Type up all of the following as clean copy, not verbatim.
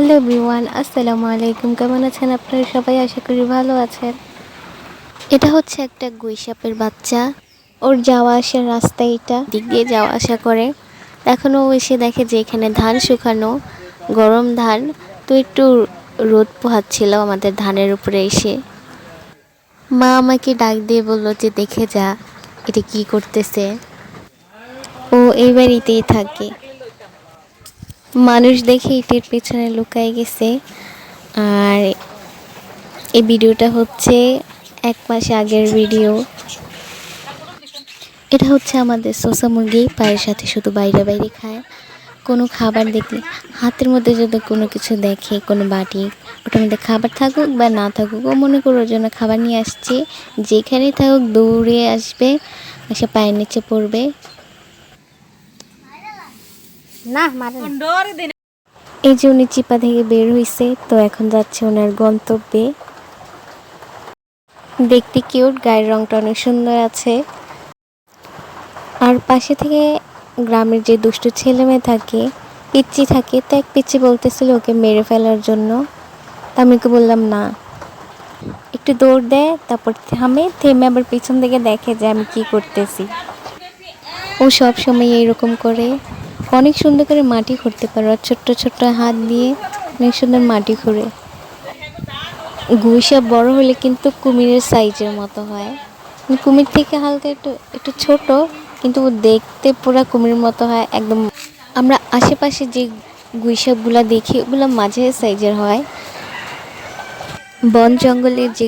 Hello everyone, আসসালামু আলাইকুম। কেমন আছেন আপনারা সবাই? আশা করি ভালো আছেন। এটা হচ্ছে একটা গুইসাপের বাচ্চা। ওর যাওয়া আসার রাস্তা, এটা দিক দিয়ে যাওয়া আসা করে। এখনও এসে দেখে যে এখানে ধান শুকানো, গরম ধান। তো একটু রোদ পোহাচ্ছিল আমাদের ধানের উপরে এসে। মা আমাকে ডাক দিয়ে বললো যে দেখে যা এটা কি করতেছে। ও এই বাড়িতেই থাকে। মানুষ দেখে এটির পেছনে লুকায় গেছে। আর এই ভিডিওটা হচ্ছে 1 মাস আগের ভিডিও। এটা হচ্ছে আমাদের সোসা মুরগি, পায়ের সাথে শুধু বাইরে বাইরে খায়। কোনো খাবার দেখলে, হাতের মধ্যে যদি কোনো কিছু দেখে, কোনো বাটি, ওটার মধ্যে খাবার থাকুক বা না থাকুক, ও মনে করো ওর জন্য খাবার নিয়ে আসছে, যেখানেই থাকুক দৌড়ে আসবে, এসে পায়ের নিচে পড়বে। না এই যে উনি চিপা থেকে বের হয়েছে, তো এখন যাচ্ছে ওনার গন্তব্যে। দেখতে কিউট, গায়ের রংটা অনেক সুন্দর আছে। আর পাশে থেকে গ্রামের যে দুষ্টু ছেলে মেয়ে থাকে, পিচ্চি থাকে, তো এক পিচ্চি বলতেছিল ওকে মেরে ফেলার জন্য। আমি ওকে বললাম না, একটু দৌড় দেয়, তারপর থেমে আবার পিছন থেকে দেখে যে আমি কি করতেছি। ও সব সময় এইরকম করে। অনেক সুন্দর করে মাটি খুঁড়তে পারে, আর ছোট্ট ছোট্ট হাত দিয়ে অনেক সুন্দর মাটি খুঁড়ে। গুইসাপ বড় হলে কিন্তু কুমিরের সাইজের মতো হয়। কুমির থেকে হালকা একটু একটু ছোট, কিন্তু ও দেখতে পুরা কুমিরের মতো হয় একদম। আমরা আশেপাশে যে গুইসাপগুলো দেখি ওগুলো মাঝে সাইজের হয়। বন জঙ্গলের যে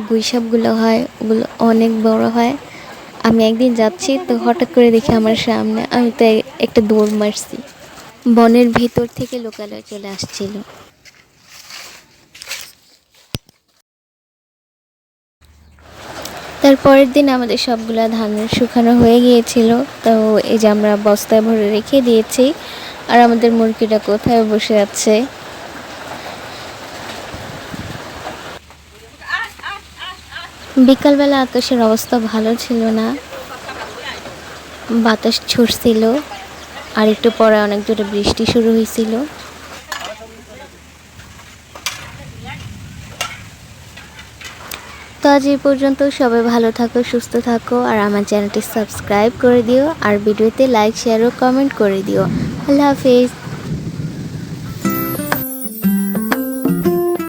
গুইসাপগুলো হয় ওগুলো অনেক বড় হয়। আমি একদিন যাচ্ছি, তো হঠাৎ করে দেখি আমার সামনে, আমি তো একটা দৌড় মারছি। বনের ভিতর থেকে লোকালয়ে চলে আসছিল। তার পরের দিন আমাদের সবগুলা ধান শুকানো হয়ে গিয়েছিল। তো এই যে আমরা বস্তায় ভরে রেখে দিয়েছি। আর আমাদের মুরগিটা কোথায় বসে আছে। বিকালবেলা আকাশের অবস্থা ভালো ছিল না, বাতাস ছুটছিল। আর একটু পরে অনেক জোরে বৃষ্টি শুরু হয়েছিল। তো আজ এই পর্যন্ত। সবাই ভালো থাকো, সুস্থ থাকো, আর আমার চ্যানেলটি সাবস্ক্রাইব করে দিও, আর ভিডিওতে লাইক, শেয়ার ও কমেন্ট করে দিও। আল্লাহ হাফেজ।